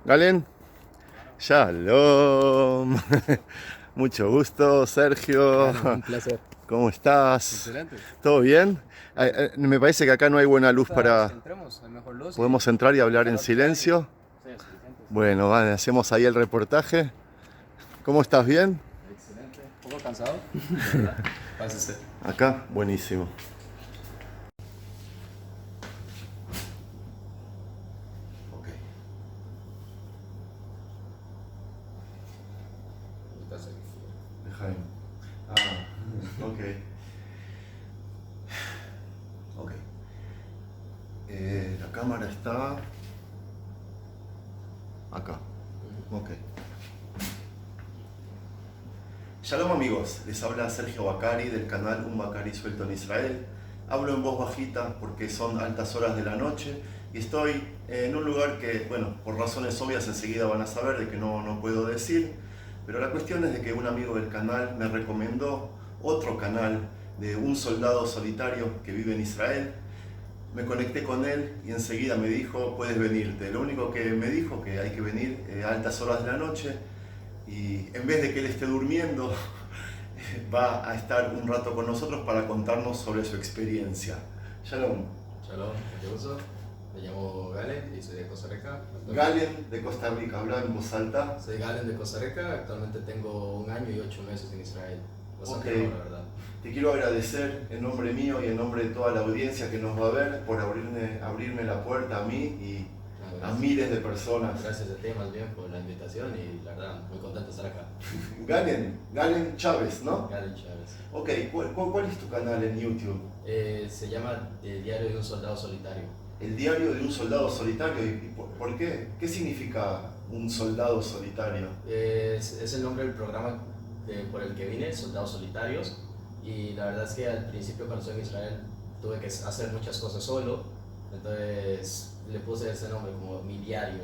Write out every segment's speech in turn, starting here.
Galen, Shalom. Mucho gusto, Sergio. Dale, un placer. ¿Cómo estás? Excelente. ¿Todo bien? Me parece que acá no hay buena luz para... Entremos, hay mejor luz y ¿Podemos entrar y hablar en claro, claro. silencio? Sí, es suficiente. Bueno, vale, hacemos ahí el reportaje. ¿Cómo estás? ¿Bien? Excelente. Un poco cansado, ¿verdad? Pásese. Acá, buenísimo. Ok. Estás aquí. Deja ahí. Ok. Ok. La cámara está acá. Ok. Shalom amigos, les habla Sergio Bacari del canal Un Bacari Suelto en Israel. Hablo en voz bajita porque son altas horas de la noche y estoy en un lugar que, bueno, por razones obvias enseguida van a saber de que no puedo decir, pero la cuestión es de que un amigo del canal me recomendó otro canal de un soldado solitario que vive en Israel. Me conecté con él y enseguida me dijo, puedes venirte. Lo único que me dijo que hay que venir a altas horas de la noche y en vez de que él esté durmiendo, va a estar un rato con nosotros para contarnos sobre su experiencia. Shalom. Shalom, mucho gusto. Me llamo Galen y soy de Costa Rica. Galen de Costa Rica, habla en voz alta. Soy Galen de Costa Rica. Actualmente tengo 1 año y 8 meses en Israel. Bastante Ok. nuevo, la verdad. Te quiero agradecer en nombre mío y en nombre de toda la audiencia que nos va a ver por abrirme la puerta a mí y Ah, a gracias. miles de personas. Gracias a ti más bien por la invitación y la verdad, muy contento de estar acá. Galen Chávez, ¿no? Galen Chávez. Ok, ¿cuál es tu canal en YouTube? Se llama El diario de un soldado solitario. El diario de un soldado solitario. ¿Y por qué? ¿Qué significa un soldado solitario? Es el nombre del programa por el que vine, Soldados Solitarios. Y la verdad es que al principio cuando estuve en Israel tuve que hacer muchas cosas solo. Entonces le puse ese nombre como mi diario.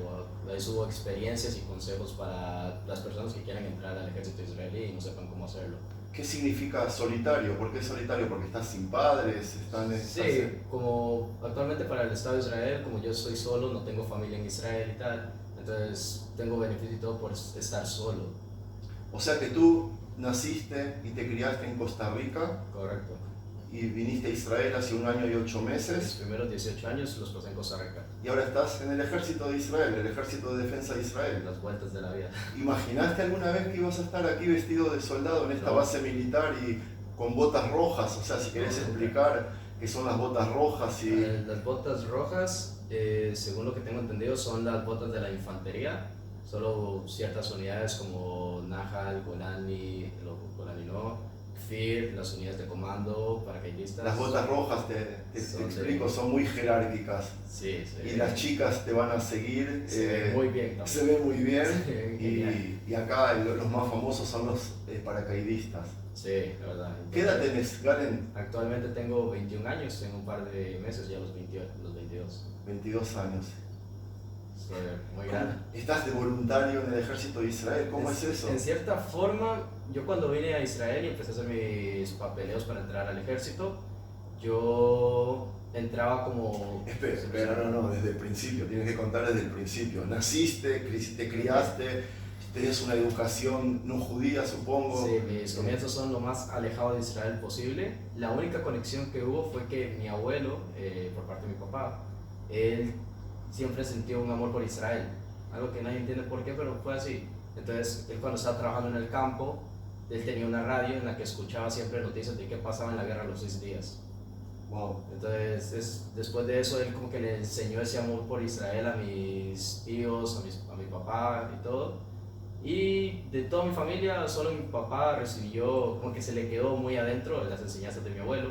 Ahí subo experiencias y consejos para las personas que quieran entrar al ejército israelí y no sepan cómo hacerlo. ¿Qué significa solitario? ¿Por qué solitario? ¿Porque estás sin padres? Sí, como actualmente para el Estado de Israel, como yo estoy solo, no tengo familia en Israel y tal, entonces tengo beneficio y todo por estar solo. O sea que tú naciste y te criaste en Costa Rica Correcto. y viniste a Israel hace 1 año y 8 Mis meses primeros 18 años los pasé en Costa Rica, y ahora estás en el ejército de Israel, el ejército de defensa de en Israel. las vueltas de la vida. ¿Imaginaste alguna vez que ibas a estar aquí vestido de soldado en esta No. base militar y con botas rojas? O sea, si querés explicar qué son las botas rojas y... Las botas rojas, según lo que tengo entendido, son las botas de la infantería. Solo ciertas unidades como Nahal, Golani, Golani no, Kfir, las unidades de comando, paracaidistas. Las botas rojas, te explico, son muy jerárquicas. Sí, sí. Y las chicas te van a seguir. Se ve muy bien también. Se ve muy bien. Se ve genial. Y acá los más famosos son los paracaidistas. Sí, la verdad. ¿Qué edad tenés, Galen? Actualmente tengo 21 años, en un par de meses ya los 22. 22 años. Sí, muy grande. ¿Estás de voluntario en el ejército de Israel? ¿Cómo es eso? En cierta forma, yo cuando vine a Israel y empecé a hacer mis papeleos para entrar al ejército, yo entraba como... Espera, no, desde el principio, tienes que contar desde el principio. Naciste, te criaste, tenías una educación no judía, supongo. Sí, mis comienzos son lo más alejado de Israel posible. La única conexión que hubo fue que mi abuelo, por parte de mi papá, él siempre sintió un amor por Israel. Algo que nadie entiende por qué, pero fue así. Entonces, él cuando estaba trabajando en el campo, él tenía una radio en la que escuchaba siempre noticias de qué pasaba en la guerra los 6 días. Wow. Entonces, después de eso, él como que le enseñó ese amor por Israel a mis tíos, a mi papá y todo. Y de toda mi familia, solo mi papá recibió, como que se le quedó muy adentro las enseñanzas de mi abuelo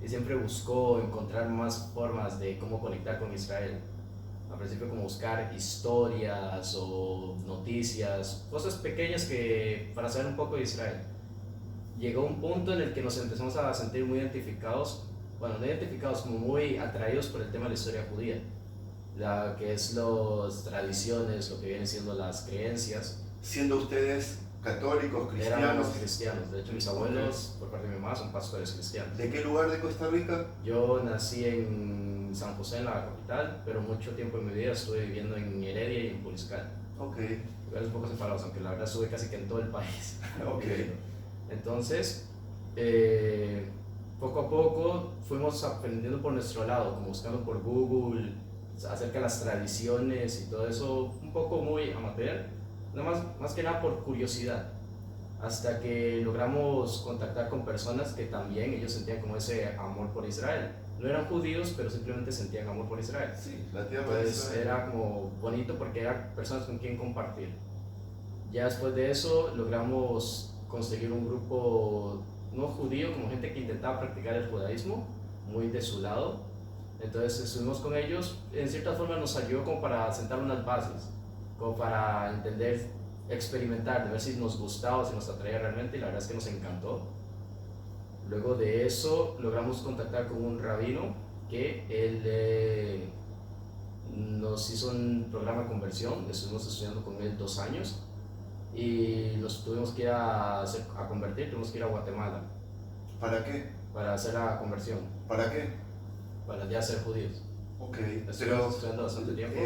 y siempre buscó encontrar más formas de cómo conectar con Israel. Al principio como buscar historias o noticias, cosas pequeñas que para saber un poco de Israel. Llegó un punto en el que nos empezamos a sentir muy identificados, bueno, no identificados, como muy atraídos por el tema de la historia judía, la que es las tradiciones, lo que vienen siendo las creencias. Siendo ustedes católicos, cristianos. Éramos cristianos, de hecho mis abuelos, por parte de mi mamá, son pastores cristianos. ¿De qué lugar de Costa Rica? Yo nací en San José, en la capital, pero mucho tiempo en mi vida estuve viviendo en Heredia y en Puriscal. Ok, lugares un poco separados, aunque la verdad estuve casi que en todo el país. ok. Entonces, poco a poco fuimos aprendiendo por nuestro lado, como buscando por Google acerca de las tradiciones y todo eso, un poco muy amateur, nada más que nada por curiosidad, hasta que logramos contactar con personas que también ellos sentían como ese amor por Israel. No eran judíos, pero simplemente sentían amor por Israel. Sí, la tierra de Entonces Israel. era como bonito porque eran personas con quien compartir. Ya después de eso logramos conseguir un grupo no judío, como gente que intentaba practicar el judaísmo, muy de su lado. Entonces estuvimos con ellos, en cierta forma nos ayudó como para sentar unas bases, como para entender, experimentar, de ver si nos gustaba, si nos atraía realmente, y la verdad es que nos encantó. Luego de eso logramos contactar con un rabino que él nos hizo un programa de conversión, estuvimos estudiando con él 2 años y nos tuvimos que ir a convertir, tuvimos que ir a Guatemala ¿Para qué? para hacer la conversión, ¿Para qué? para ya ser judíos. Ok, Estuvimos pero estudiando bastante tiempo.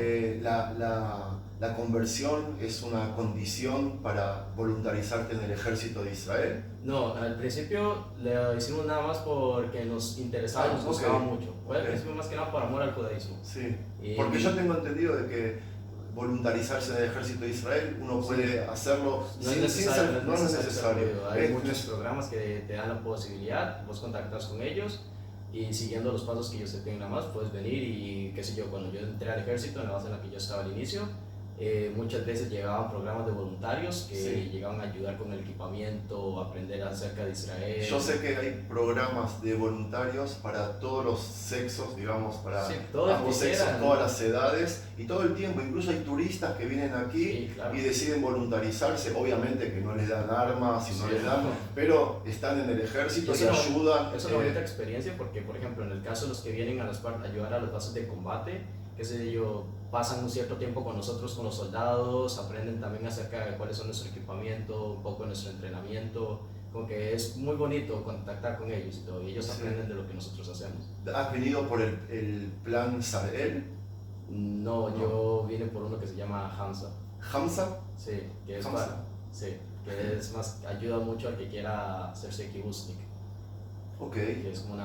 la conversión es una condición para voluntarizarte en el ejército de Israel. No, al principio lo hicimos nada más porque nos interesaba y nos gustaba mucho. Fue al principio más que nada por amor al judaísmo. Sí, Y porque yo tengo entendido de que voluntarizarse en el ejército de Israel uno puede hacerlo no es necesario, no es necesario. Hay muchos programas que te dan la posibilidad, vos contactas con ellos y siguiendo los pasos que ellos te tienen nada más, puedes venir y qué sé yo, cuando yo entré al ejército, en la base en la que yo estaba al inicio, muchas veces llegaban programas de voluntarios que Sí. llegaban a ayudar con el equipamiento, aprender acerca de Israel. Yo sé que hay programas de voluntarios para todos los sexos, digamos, para Sí, todos ambos quisieran, sexos, todas las edades y todo el tiempo. Incluso hay turistas que vienen aquí Sí, claro. y deciden voluntarizarse. Obviamente que no les dan armas y no Sí. les dan, pero están en el ejército y ayudan. Es una bonita experiencia porque, por ejemplo, en el caso de los que vienen a ayudar a las bases de combate, qué sé yo, pasan un cierto tiempo con nosotros, con los soldados, aprenden también acerca de cuáles son nuestro equipamiento, un poco de nuestro entrenamiento, como que es muy bonito contactar con ellos y todo, y ellos aprenden de lo que nosotros hacemos. ¿Has venido por el plan Sarel? No, yo vine por uno que se llama Hamza. ¿Hamza? Sí, que es Hamza. sí, que es más, ayuda mucho al que quiera hacerse kibbuznik. Ok. Que es como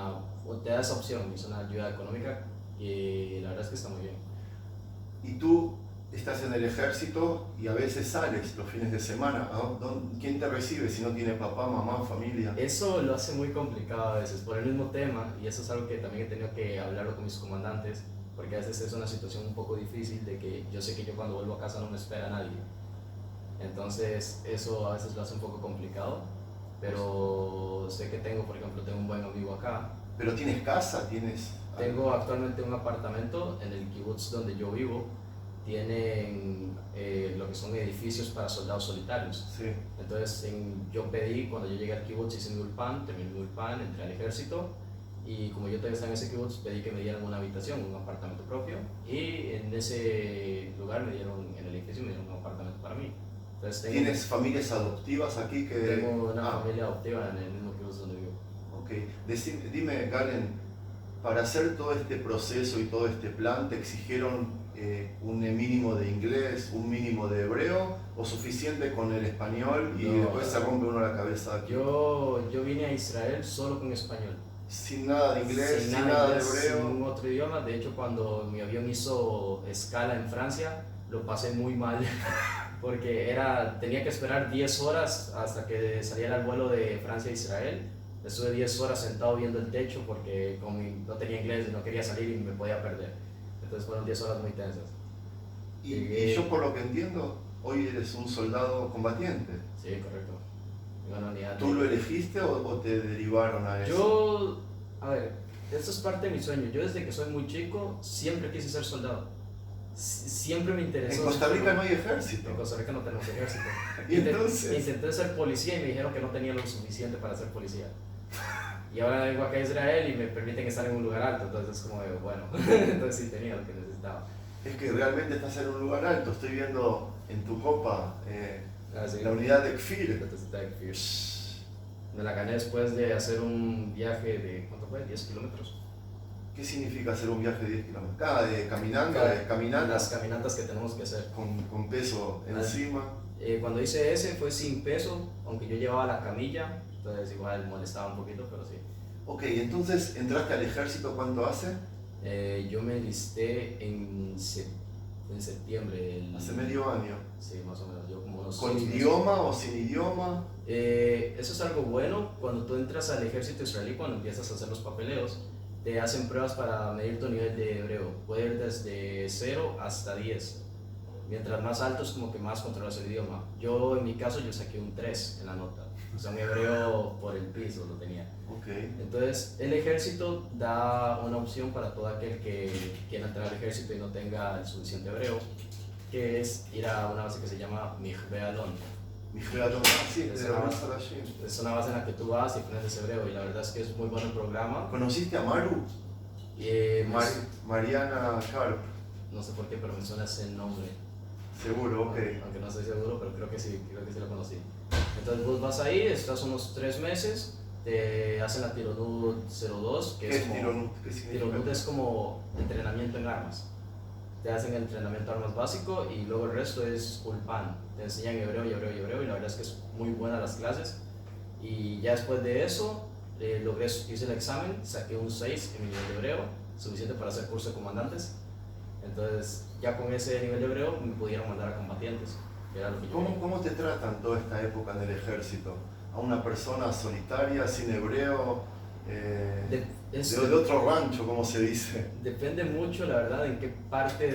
te da esa opción, es una ayuda económica y la verdad es que está muy bien. Y tú estás en el ejército y a veces sales los fines de semana. ¿Quién te recibe si no tiene papá, mamá, familia? Eso lo hace muy complicado a veces por el mismo tema, y eso es algo que también he tenido que hablarlo con mis comandantes, porque a veces es una situación un poco difícil de que yo sé que yo cuando vuelvo a casa no me espera nadie. Entonces eso a veces lo hace un poco complicado, pero sé que tengo, por ejemplo, tengo un buen amigo acá. ¿Pero tienes casa? ¿Tienes...? Tengo actualmente un apartamento en el kibutz donde yo vivo. Tienen lo que son edificios para soldados solitarios. Sí. Entonces yo pedí, cuando yo llegué al kibutz, hice mi ulpan, terminé mi ulpan, entré al ejército y como yo todavía estaba en ese kibutz, pedí que me dieran una habitación, un apartamento propio, y en ese lugar me dieron, en el edificio me dieron un apartamento para mí. Entonces, ¿Tienes familias adoptivas aquí que...? Tengo una familia adoptiva en el mismo kibutz donde vivo. Ok. Dime, Galen, para hacer todo este proceso y todo este plan, ¿te exigieron un mínimo de inglés, un mínimo de hebreo o suficiente con el español y después se rompe uno la cabeza aquí? Yo vine a Israel solo con español. Sin nada de inglés, sin nada de hebreo. Sin ningún otro idioma. De hecho, cuando mi avión hizo escala en Francia, lo pasé muy mal porque tenía que esperar 10 horas hasta que saliera el vuelo de Francia a Israel. Estuve 10 horas sentado viendo el techo porque no tenía inglés y no quería salir y me podía perder. Entonces fueron 10 horas muy tensas. Y yo por lo que entiendo, hoy eres un soldado combatiente. Sí, correcto. ¿Tú lo elegiste o te derivaron a eso? A ver, esto es parte de mi sueño. Yo desde que soy muy chico siempre quise ser soldado. Siempre me interesó. En Costa Rica no hay ejército. En Costa Rica no tenemos ejército. ¿Y entonces? Intenté ser policía y me dijeron que no tenía lo suficiente para ser policía. Y ahora vengo acá a Israel y me permiten estar en un lugar alto, entonces es como de, bueno, entonces sí tenía lo que necesitaba. Es que realmente estás en un lugar alto, estoy viendo en tu copa Sí. la unidad de Kfir. Me la gané después de hacer un viaje de, ¿cuánto fue? 10 kilómetros. ¿Qué significa hacer un viaje de 10 kilómetros? Caminando, caminando. Las caminatas que tenemos que hacer. Con peso encima. Cuando hice ese fue sin peso, aunque yo llevaba la camilla, entonces igual molestaba un poquito, pero sí. Ok, entonces entraste al ejército, ¿cuánto hace? Yo me enlisté en septiembre. Hace medio año. Sí, más o menos, yo como unos ¿Con 6 idioma meses. o sin idioma? Eso es algo bueno, cuando tú entras al ejército israelí, cuando empiezas a hacer los papeleos, te hacen pruebas para medir tu nivel de hebreo. Puede ir desde 0 hasta 10. Mientras más alto es como que más controlas el idioma. Yo en mi caso yo saqué un 3 en la nota. O sea, un hebreo por el piso lo tenía. Okay. Entonces el ejército da una opción para todo aquel que quiera entrar al ejército y no tenga el suficiente hebreo, que es ir a una base que se llama Mikve Alon. Mikve Alon, sí, es una base en la que tú vas y aprendes hebreo y la verdad es que es muy bueno el programa. ¿Conociste a Maru? Mariana Karp. No sé por qué, pero me suena ese nombre. Seguro, ok. Aunque no estoy seguro, pero creo que sí lo conocí. Entonces vos vas ahí, estás unos 3 meses, te hacen la Tironut 02, que ¿Qué es como... Tironut? ¿Qué significa? Tironut es como entrenamiento en armas. Te hacen el entrenamiento de armas básico y luego el resto es Ulpan. Te enseñan hebreo y la verdad es que es muy buena las clases. Y ya después de eso, hice el examen, saqué un 6 en mi nivel de hebreo, suficiente para hacer curso de comandantes. Entonces, ya con ese nivel de hebreo me pudieron mandar a combatientes. Era lo que ¿Cómo te tratan toda esta época en el ejército? ¿A una persona solitaria, sin hebreo, de otro rancho, como se dice? Depende mucho, la verdad, en qué parte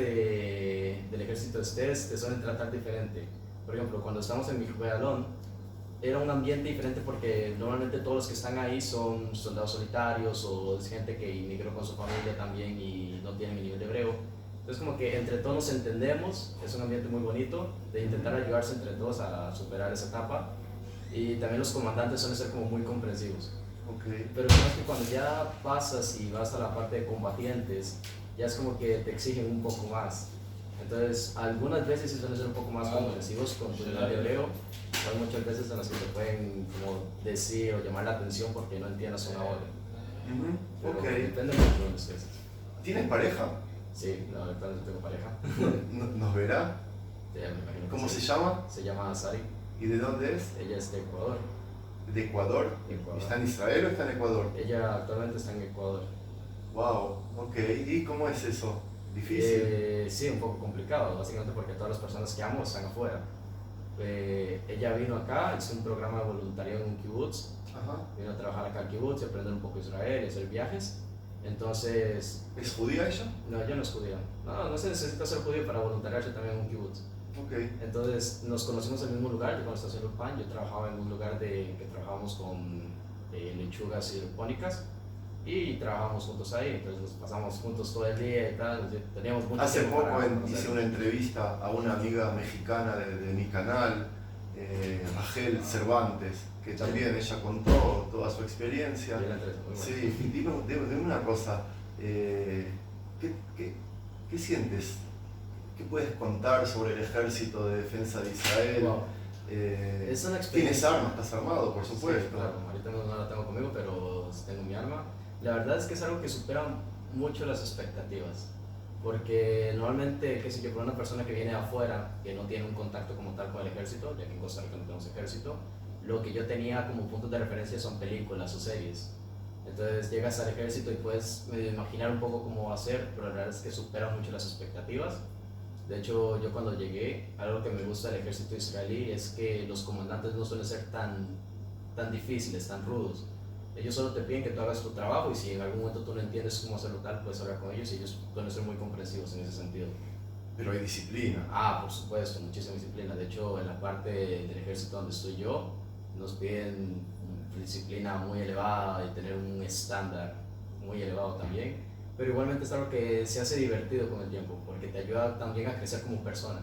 del ejército estés, te suelen tratar diferente. Por ejemplo, cuando estamos en Mikve Alon, era un ambiente diferente porque normalmente todos los que están ahí son soldados solitarios o es gente que inmigró con su familia también y no tienen el nivel de hebreo. Entonces como que entre todos nos entendemos, es un ambiente muy bonito de intentar ayudarse entre todos a superar esa etapa y también los comandantes suelen ser como muy comprensivos. Okay. Pero es que cuando ya pasas y vas a la parte de combatientes, ya es como que te exigen un poco más. Entonces algunas veces sí suelen ser un poco más comprensivos con tu nivel de hebreo, hay muchas veces en las que te pueden como decir o llamar la atención porque no entiendas una orden. Okay. Depende mucho de los veces. ¿Tienes pareja? Sí, no, actualmente tengo pareja. ¿Nos verá? Sí, me imagino. ¿Cómo se llama? Se llama Sari. ¿Y de dónde es? Ella es de Ecuador. ¿De Ecuador? Ecuador. ¿Está en Israel o está en Ecuador? Ella actualmente está en Ecuador. Wow, ok. ¿Y cómo es eso? ¿Difícil? Sí, un poco complicado, básicamente porque todas las personas que amo están afuera. Ella vino acá, hizo un programa de voluntariado en un kibutz. Ajá. Vino a trabajar acá al kibutz y aprender un poco de Israel y hacer viajes. Entonces... ¿Es judía ella? No, ella no es judía. No se necesita ser judío para voluntariarse también en un kibutz. Okay. Entonces nos conocimos en el mismo lugar. Yo cuando estaba haciendo el pan, yo trabajaba en un lugar que trabajábamos con lechugas hidropónicas y trabajábamos juntos ahí, entonces nos pasamos juntos todo el día y tal, teníamos mucho Hace tiempo poco para hice una entrevista a una amiga mexicana de mi canal, Rachel Cervantes, que también ella contó toda su experiencia. Sí, dime una cosa, ¿qué sientes? ¿Qué puedes contar sobre el Ejército de Defensa de Israel? Wow. Es una experiencia. Tienes armas, estás armado, por supuesto. Sí, claro, ahorita no la tengo conmigo, pero tengo mi arma. La verdad es que es algo que supera mucho las expectativas, porque normalmente, qué sé yo, por una persona que viene de afuera, que no tiene un contacto como tal con el ejército, ya que en Costa Rica no tenemos ejército, lo que yo tenía como puntos de referencia son películas o series. Entonces llegas al ejército y puedes medio imaginar un poco cómo va a ser, pero la verdad es que supera mucho las expectativas. De hecho, yo cuando llegué, algo que me gusta del ejército israelí es que los comandantes no suelen ser tan difíciles, tan rudos. Ellos solo te piden que tú hagas tu trabajo y si en algún momento tú no entiendes cómo hacerlo tal, puedes hablar con ellos y ellos suelen ser muy comprensivos en ese sentido. Pero hay disciplina. Por supuesto, muchísima disciplina. De hecho, en la parte del ejército donde estoy yo, nos piden disciplina muy elevada y tener un estándar muy elevado también. Pero igualmente es algo que se hace divertido con el tiempo, porque te ayuda también a crecer como persona.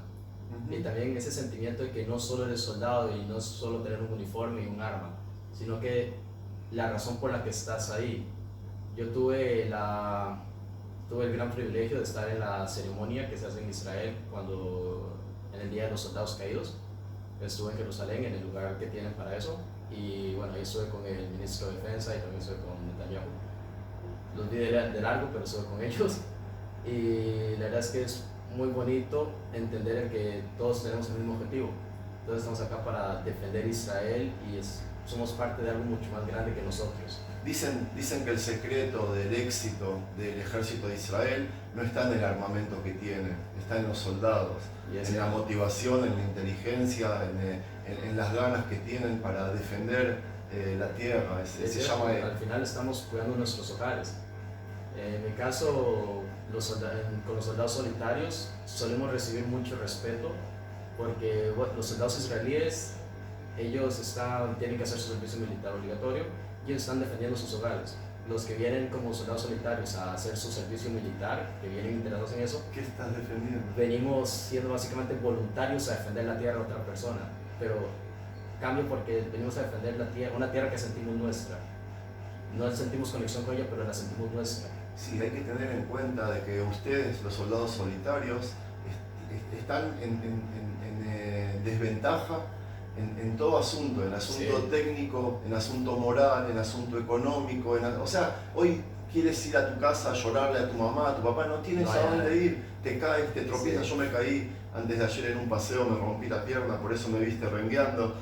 Y también ese sentimiento de que no solo eres soldado y no es solo tener un uniforme y un arma, sino que la razón por la que estás ahí. Yo tuve el gran privilegio de estar en la ceremonia que se hace en Israel en el Día de los Soldados Caídos. Estuve en Jerusalén, en el lugar que tienen para eso, y bueno, ahí estuve con el ministro de Defensa y también estuve con Netanyahu. los vi de largo, pero estuve con ellos. Y la verdad es que es muy bonito entender el que todos tenemos el mismo objetivo. Entonces estamos acá para defender Israel y somos parte de algo mucho más grande que nosotros. Dicen que el secreto del éxito del ejército de Israel no está en el armamento que tiene, está en los soldados, en la motivación, en la inteligencia, en las ganas que tienen para defender la tierra. Al final estamos cuidando nuestros hogares. En mi caso, con los soldados solitarios solemos recibir mucho respeto porque los soldados israelíes, ellos tienen que hacer su servicio militar obligatorio y ellos están defendiendo sus hogares. Los que vienen como soldados solitarios a hacer su servicio militar, que vienen interesados en eso, ¿qué estás defendiendo? Venimos siendo básicamente voluntarios a defender la tierra de otra persona, pero cambio porque venimos a defender la tierra, una tierra que sentimos nuestra. No sentimos conexión con ella, pero la sentimos nuestra. Sí, hay que tener en cuenta de que ustedes, los soldados solitarios, están en desventaja en todo asunto, en asunto técnico, en asunto moral, en asunto económico, o sea, hoy quieres ir a tu casa a llorarle a tu mamá, a tu papá, no tienes a dónde ir, te caes, te tropiezas. Yo me caí antes de ayer en un paseo, me rompí la pierna, por eso me viste rengueando.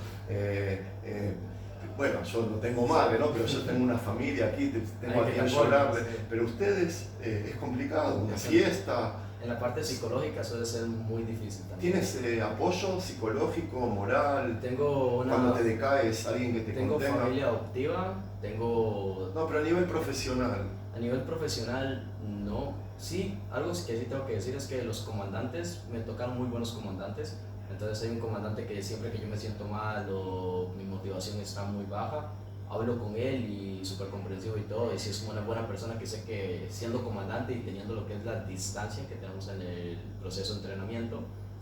Bueno, yo no tengo madre, ¿no? Pero yo tengo una familia aquí, tengo a quien llorarle, pero ustedes es complicado, una fiesta. En la parte psicológica suele ser muy difícil también. ¿Tienes apoyo psicológico, moral? Cuando te decaes, alguien que te contenga. Tengo familia adoptiva, No, pero a nivel profesional. A nivel profesional, no. Sí, algo que sí tengo que decir es que los comandantes, me tocan muy buenos comandantes. Entonces hay un comandante que siempre que yo me siento mal o mi motivación está muy baja, hablo con él y súper comprensivo y todo, y si es como una buena persona que sé que siendo comandante y teniendo lo que es la distancia que tenemos en el proceso de entrenamiento,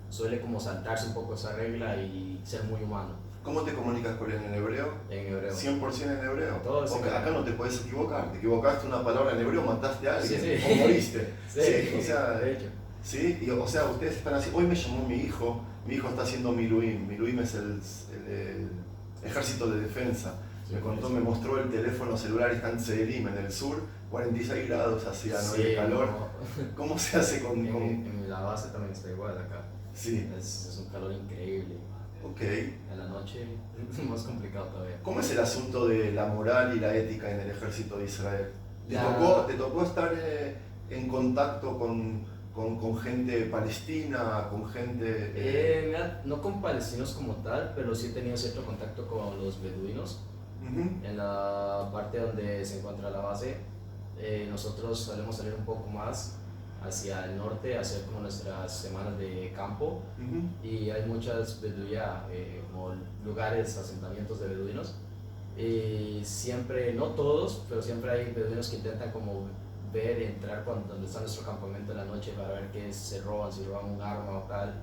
suele como saltarse un poco esa regla y ser muy humano. ¿Cómo te comunicas con él en hebreo? En hebreo. 100% en hebreo. Todo porque acá no te puedes equivocar, te equivocaste una palabra en hebreo, mataste a alguien, sí. o moriste. Sí, o sea, de hecho. Sí, o sea, ustedes están así. Hoy me llamó mi hijo está haciendo Miluim. Miluim es el ejército de defensa. Me contó, me mostró el teléfono celular, está en Selim, en el sur, 46 grados hacía, ¿no? De calor. No. ¿Cómo se hace con...? En la base también está igual acá. Sí. Es un calor increíble. Ok. En la noche es más complicado todavía. ¿Cómo es el asunto de la moral y la ética en el ejército de Israel? ¿Te tocó estar en contacto con gente palestina, con gente...? No con palestinos como tal, pero sí he tenido cierto contacto con los beduinos. En la parte donde se encuentra la base, nosotros solemos salir un poco más hacia el norte, hacer como nuestras semanas de campo, y hay muchas como lugares, asentamientos de beduinos, y siempre, no todos, pero siempre hay beduinos que intentan como ver y entrar donde está nuestro campamento en la noche para ver qué se roban, si roban un arma o tal.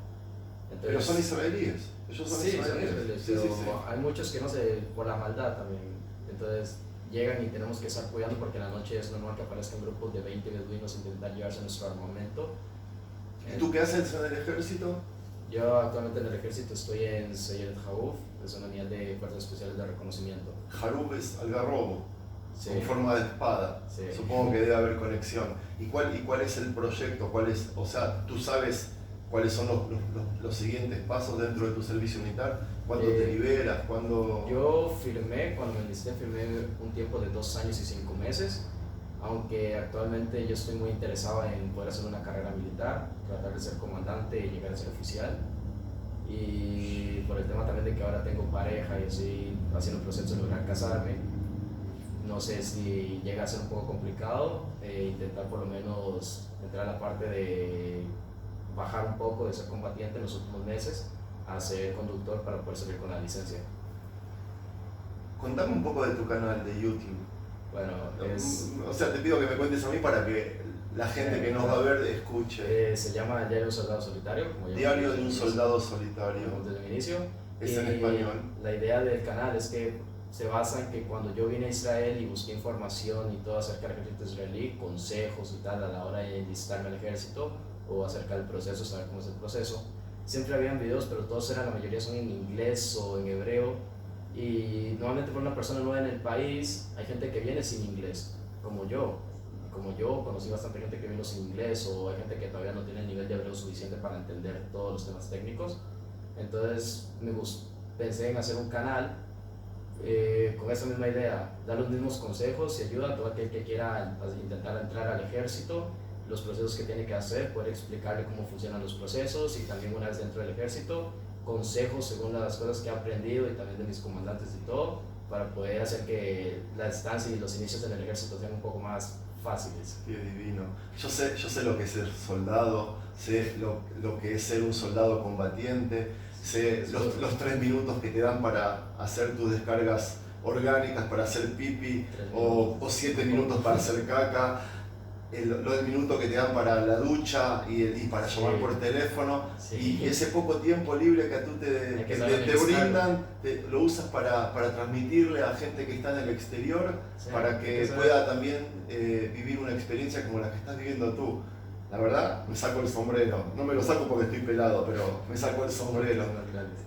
Entonces, pero son israelíes, ellos son israelíes. Pero hay muchos que no sé, por la maldad también. Entonces llegan y tenemos que estar cuidando porque en la noche es normal que aparezcan grupos de 20 beduinos intentar llevarse nuestro armamento. ¿Y tú qué haces en el ejército? Yo actualmente en el ejército estoy en Seyeret Haruf, es una unidad de fuerzas especiales de reconocimiento. Haruf es algarrobo, sí. Con forma de espada. Sí. Supongo que debe haber conexión. ¿Y cuál es el proyecto? O sea, tú sabes cuáles son los siguientes pasos dentro de tu servicio militar. ¿Cuándo te liberas? ¿Cuándo...? Yo cuando me enlisté, firmé un tiempo de 2 años y 5 meses, aunque actualmente yo estoy muy interesado en poder hacer una carrera militar, tratar de ser comandante y llegar a ser oficial. Y por el tema también de que ahora tengo pareja y estoy haciendo el proceso de lograr casarme, no sé si llega a ser un poco complicado, intentar por lo menos entrar a la parte de bajar un poco de ser combatiente en los últimos meses a ser conductor para poder salir con la licencia. Contame un poco de tu canal de YouTube. Bueno, o sea, te pido que me cuentes a mí para que la gente que nos va a ver escuche. Se llama Diario de un Soldado Solitario. Como Diario de un Soldado Solitario. Desde el inicio. Es en español. La idea del canal es que se basa en que cuando yo vine a Israel y busqué información y todo acerca del ejército israelí, consejos y tal a la hora de enlistarme al ejército o acerca del proceso, saber cómo es el proceso, siempre habían videos, pero todos la mayoría son en inglés o en hebreo, y normalmente por una persona nueva en el país hay gente que viene sin inglés, como yo. como yo, conocí bastante gente que vino sin inglés o hay gente que todavía no tiene el nivel de hebreo suficiente para entender todos los temas técnicos. Entonces pensé en hacer un canal con esa misma idea, dar los mismos consejos y ayuda a todo aquel que quiera intentar entrar al ejército, los procesos que tiene que hacer, poder explicarle cómo funcionan los procesos y también una vez dentro del ejército, consejos según las cosas que he aprendido y también de mis comandantes y todo, para poder hacer que la estancia y los inicios en el ejército sean un poco más fáciles. Qué divino. Yo sé lo que es ser soldado, sé lo que es ser un soldado combatiente, sé los 3 minutos que te dan para hacer tus descargas orgánicas, para hacer pipi, o 7 minutos para hacer caca, lo del minuto que te dan para la ducha y para llamar por teléfono, y ese poco tiempo libre que tú te brindan, lo usas para transmitirle a gente que está en el exterior, para que pueda también vivir una experiencia como la que estás viviendo tú. La verdad, me saco el sombrero. No me lo saco porque estoy pelado, pero me saco el sombrero.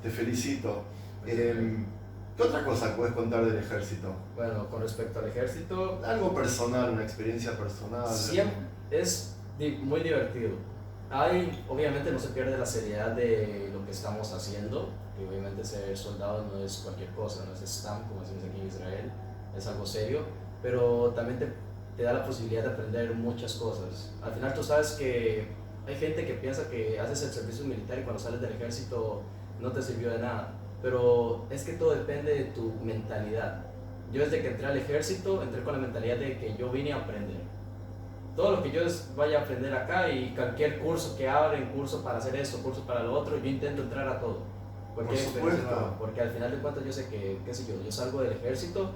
Te felicito. ¿Qué otra cosa puedes contar del ejército? Bueno, con respecto al ejército... Algo personal, una experiencia personal. Siempre es muy divertido. Obviamente no se pierde la seriedad de lo que estamos haciendo, y obviamente ser soldado no es cualquier cosa, no es stamp, como decimos aquí en Israel, es algo serio, pero también te da la posibilidad de aprender muchas cosas. Al final tú sabes que hay gente que piensa que haces el servicio militar y cuando sales del ejército no te sirvió de nada, pero es que todo depende de tu mentalidad. Yo desde que entré al ejército, entré con la mentalidad de que yo vine a aprender. Todo lo que yo vaya a aprender acá y cualquier curso que abren, curso para hacer esto, curso para lo otro, yo intento entrar a todo. Por supuesto. Porque al final de cuentas yo sé que, qué sé yo salgo del ejército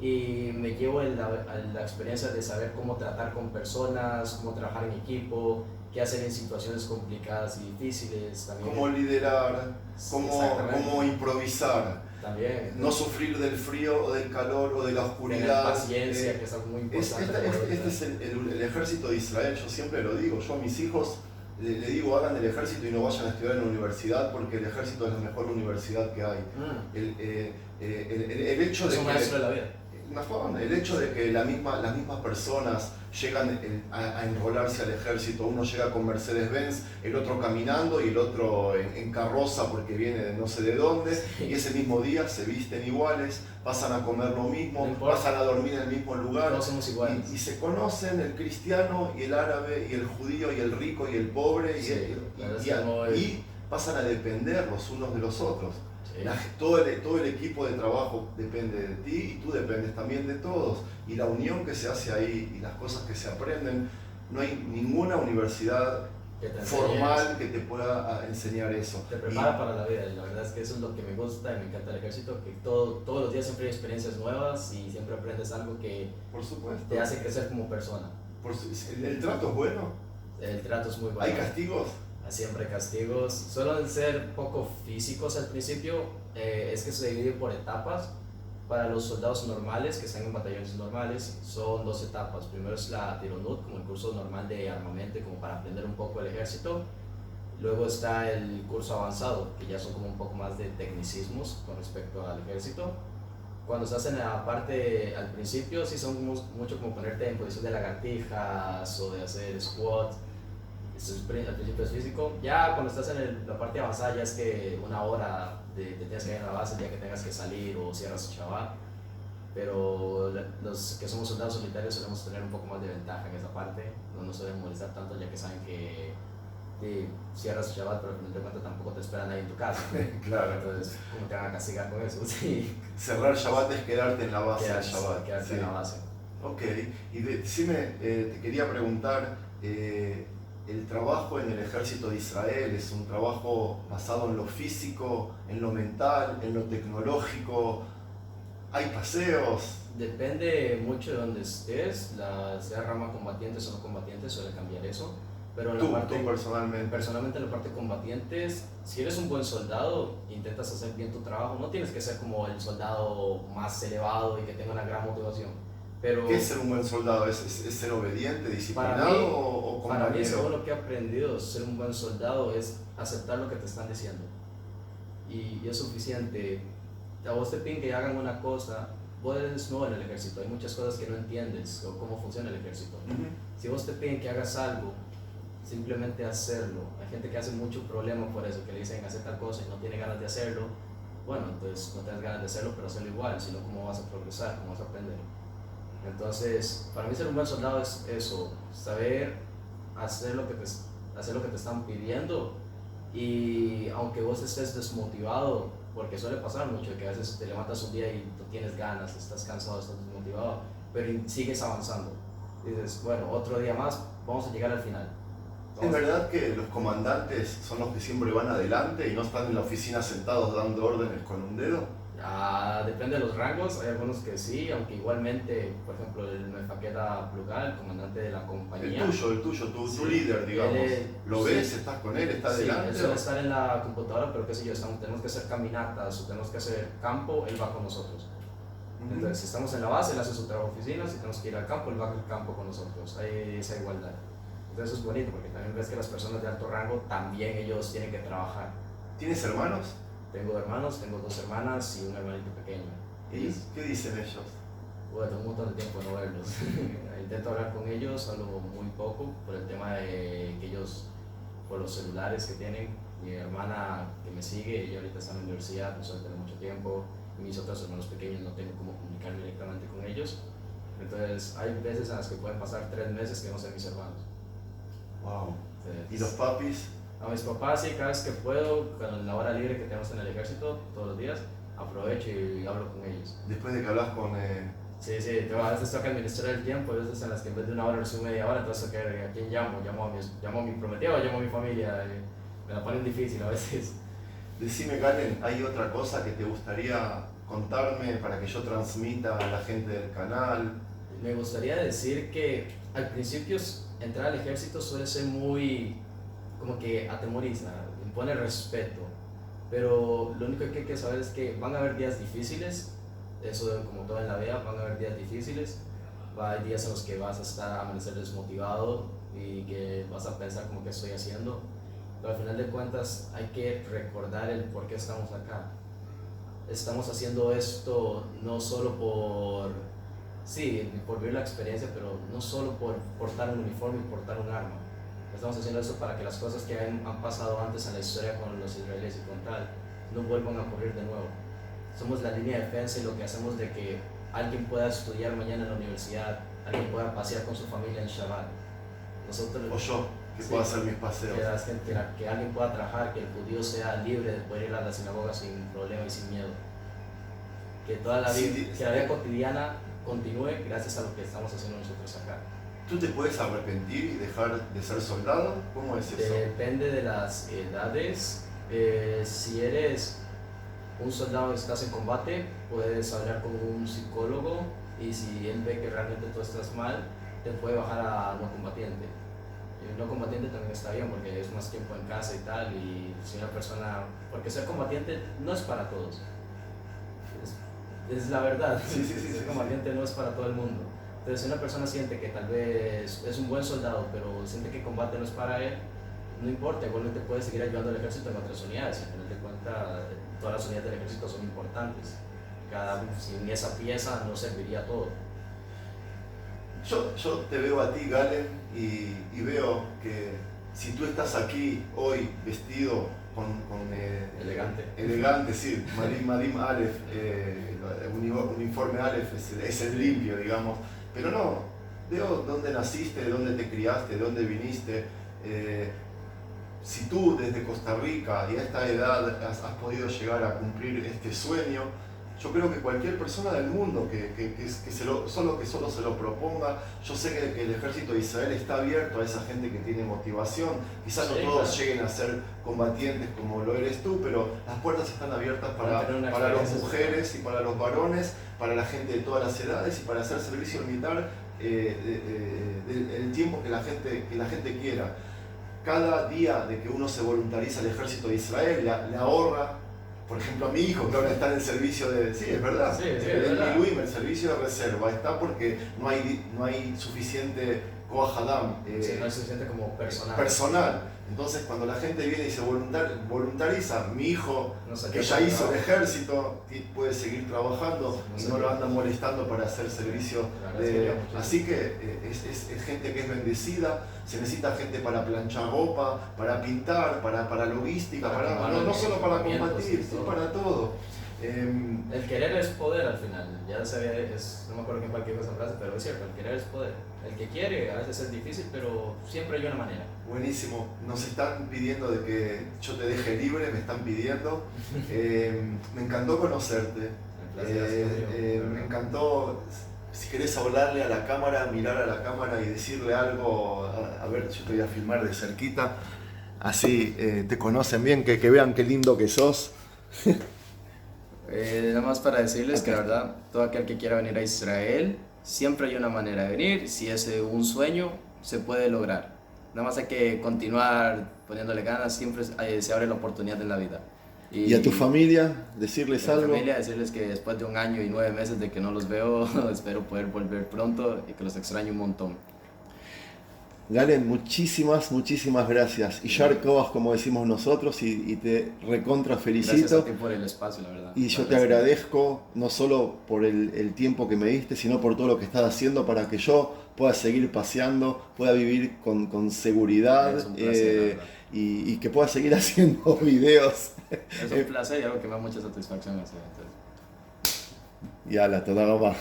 y me llevo la experiencia de saber cómo tratar con personas, cómo trabajar en equipo, qué hacer en situaciones complicadas y difíciles. También. Cómo liderar, cómo improvisar. También. No sufrir del frío o del calor o de la oscuridad. Tener paciencia, que es algo muy importante. Este es el ejército de Israel, yo siempre lo digo. Yo a mis hijos le digo hagan el ejército y no vayan a estudiar en la universidad porque el ejército es la mejor universidad que hay. El hecho de es un maestro de la vida. El hecho de que las mismas personas llegan a enrolarse al ejército, uno llega con Mercedes-Benz, el otro caminando y el otro en carroza porque viene de no sé de dónde, y ese mismo día se visten iguales, pasan a comer lo mismo, pasan a dormir en el mismo lugar, todos somos iguales. Y se conocen el cristiano y el árabe y el judío y el rico y el pobre, y pasan a depender los unos de los otros. Todo el equipo de trabajo depende de ti y tú dependes también de todos. Y la unión que se hace ahí y las cosas que se aprenden, no hay ninguna universidad formal que te pueda enseñar eso. Te prepara para la vida y la verdad es que eso es lo que me gusta y me encanta el ejército, que todos los días siempre hay experiencias nuevas y siempre aprendes algo que por supuesto te hace crecer como persona. ¿El trato es bueno? El trato es muy bueno. ¿Hay castigos? Siempre castigos, suelen ser poco físicos al principio, es que se divide por etapas. Para los soldados normales que están en batallones normales son 2 etapas. Primero es la Tironut, como el curso normal de armamento, como para aprender un poco el ejército. Luego está el curso avanzado, que ya son como un poco más de tecnicismos con respecto al ejército. Cuando estás en la parte al principio sí son mucho como ponerte en posición de lagartijas o de hacer squat. Al principio es físico. Ya cuando estás en la parte avanzada ya es que una hora te tienes que ir a la base el día que tengas que salir o cierras Shabbat. Pero los que somos soldados solitarios solemos tener un poco más de ventaja en esa parte. No nos suelen molestar tanto ya que saben que cierras Shabbat, pero al final de cuentas tampoco te esperan ahí en tu casa. Claro. Entonces, ¿cómo te van a castigar con eso? Sí. Cerrar Shabbat es quedarte en la base del Shabbat. Quedarte en la base. Ok. Y decime, te quería preguntar, el trabajo en el ejército de Israel es un trabajo basado en lo físico, en lo mental, en lo tecnológico. ¿Hay paseos? Depende mucho de donde estés, sea rama combatientes o no combatientes, suele cambiar eso. Pero tú personalmente. Personalmente en la parte combatientes, si eres un buen soldado, intentas hacer bien tu trabajo. No tienes que ser como el soldado más elevado y que tenga una gran motivación. Pero ¿qué es ser un buen soldado? ¿Es ser obediente, disciplinado o compañero? Para mí, según lo que he aprendido, ser un buen soldado es aceptar lo que te están diciendo. Y es suficiente. A vos te piden que hagan una cosa vos eres nuevo en el ejército, hay muchas cosas que no entiendes o cómo funciona el ejército. Si vos te piden que hagas algo, simplemente hacerlo. Hay gente que hace mucho problema por eso, que le dicen hacer tal cosa y no tiene ganas de hacerlo. Bueno, entonces no tienes ganas de hacerlo, pero hacerlo igual, sino cómo vas a progresar, cómo vas a aprender. Entonces, para mí ser un buen soldado es eso, saber hacer lo que te están pidiendo, y aunque vos estés desmotivado, porque suele pasar mucho que a veces te levantas un día y no tienes ganas, estás cansado, estás desmotivado, pero sigues avanzando. Dices, bueno, otro día más, vamos a llegar al final. ¿Es verdad que los comandantes son los que siempre van adelante y no están en la oficina sentados dando órdenes con un dedo? Depende de los rangos, hay algunos que sí, aunque igualmente, por ejemplo, el Mefaqueta Plugal, el comandante de la compañía. El tuyo, tu líder, digamos. ¿Lo ves? ¿Estás con él? ¿Está adelante? Sí, él suele estar en la computadora, pero qué sé yo, tenemos que hacer caminatas o tenemos que hacer campo, él va con nosotros. Entonces, si estamos en la base, él hace su trabajo de oficina, si tenemos que ir al campo, él va al campo con nosotros. Hay esa igualdad. Entonces, eso es bonito, porque también ves que las personas de alto rango también ellos tienen que trabajar. ¿Tienes hermanos? Tengo hermanos, tengo 2 hermanas y un hermanito pequeño. ¿Y qué dicen ellos? Bueno, tengo un montón de tiempo de no verlos. Intento hablar con ellos, hablo muy poco por el tema de que ellos, por los celulares que tienen. Mi hermana que me sigue, ella ahorita está en la universidad, no suele tener mucho tiempo. Y mis otros hermanos pequeños no tengo cómo comunicarme directamente con ellos. Entonces hay veces en las que pueden pasar 3 meses que no sean mis hermanos. Wow. Entonces, ¿Y los papis? A mis papás sí, cada vez que puedo, con la hora libre que tenemos en el ejército, todos los días, aprovecho y hablo con ellos. Después de que hablas con... Sí, a veces toca administrar el tiempo, a veces en las que en vez de 1 hora recibo media hora, entonces ¿a quién llamo? Llamo a mi prometido o llamo a mi familia, me la ponen difícil a veces. Decime, Galen, ¿hay otra cosa que te gustaría contarme para que yo transmita a la gente del canal? Me gustaría decir que al principio entrar al ejército suele ser muy, como que atemoriza, impone respeto, pero lo único que hay que saber es que van a haber días difíciles, eso como todo en la vida, van a haber días difíciles, va a haber días en los que vas a estar a amanecer desmotivado y que vas a pensar como que estoy haciendo, pero al final de cuentas hay que recordar el por qué estamos acá. Estamos haciendo esto no solo por vivir la experiencia, pero no solo por portar un uniforme y portar un arma. Estamos haciendo eso para que las cosas que han pasado antes en la historia con los israelíes y con tal, no vuelvan a ocurrir de nuevo. Somos la línea de defensa y lo que hacemos de que alguien pueda estudiar mañana en la universidad, alguien pueda pasear con su familia en Shabbat. O yo, que pueda hacer mis paseos. Que alguien pueda trabajar, que el judío sea libre de poder ir a la sinagoga sin problema y sin miedo. Que toda la vida cotidiana continúe gracias a lo que estamos haciendo nosotros acá. ¿Tú te puedes arrepentir y dejar de ser soldado? ¿Cómo es eso? Depende de las edades. Si eres un soldado y estás en combate, puedes hablar con un psicólogo y si él ve que realmente tú estás mal, te puede bajar a no combatiente. El no combatiente también está bien porque es más tiempo en casa y tal, y si una persona... Porque ser combatiente no es para todos. Es la verdad, ser combatiente no es para todo el mundo. Entonces, si una persona siente que tal vez es un buen soldado, pero siente que combate no es para él, no importa, igualmente puede seguir ayudando al ejército en otras unidades. Al final de cuentas, todas las unidades del ejército son importantes. Sin esa pieza no serviría todo. Yo te veo a ti, Galen, y veo que si tú estás aquí hoy vestido con elegante, sí, Madim Aleph, uniforme Aleph es el limpio, digamos, pero no, veo dónde naciste, de dónde te criaste, de dónde viniste. Si tú desde Costa Rica y a esta edad has podido llegar a cumplir este sueño, yo creo que cualquier persona del mundo que solo se lo proponga, yo sé que el ejército de Israel está abierto a esa gente que tiene motivación. Quizás no todos lleguen a ser combatientes como lo eres tú, pero las puertas están abiertas para las mujeres y para los varones, para la gente de todas las edades y para hacer servicio militar el tiempo que la gente quiera. Cada día de que uno se voluntariza al ejército de Israel le ahorra. Por ejemplo, a mi hijo, que ahora está en el servicio de... Sí, es verdad. Sí, es verdad. El servicio de reserva, está porque no hay suficiente Koach Adam, Sí, no se siente como personal. personal. Entonces cuando la gente viene y se voluntariza, mi hijo No sé, que yo ya creo hizo que- el ejército puede seguir trabajando No y sé, no lo yo- andan molestando para hacer servicio. La verdad es que yo muchísimo. Así que es gente que es bendecida, se necesita gente para planchar ropa, para pintar, para logística, Para no solo para equipamientos combatir, y sí, todo. para todo. El querer es poder al final. Ya sabía, no me acuerdo quién fue el que dijo esa frase, pero es cierto, el querer es poder. El que quiere a veces es difícil, pero siempre hay una manera. Buenísimo, nos están pidiendo de que yo te deje libre, me están pidiendo. Me encantó conocerte. El placer ha sido mío, Me encantó, si querés hablarle a la cámara, mirar a la cámara y decirle algo, a ver, yo te voy a filmar de cerquita, así te conocen bien, que vean qué lindo que sos. Nada más para decirles que la verdad, todo aquel que quiera venir a Israel, siempre hay una manera de venir. Si es un sueño, se puede lograr. Nada más hay que continuar poniéndole ganas, siempre se abre la oportunidad en la vida. ¿Y a tu familia decirles a mi algo? familia, decirles que después de 1 año y 9 meses de que no los veo, espero poder volver pronto y que los extraño un montón. Galen, muchísimas gracias. Y Koach, como decimos nosotros, y te recontra felicito. Gracias a ti por el espacio, la verdad. Y yo te agradezco no solo por el tiempo que me diste, sino por todo lo que estás haciendo para que yo pueda seguir paseando, pueda vivir con seguridad Es un placer, la verdad. y que pueda seguir haciendo videos. Es un placer y algo que me da mucha satisfacción hacer. Yala, toda raba.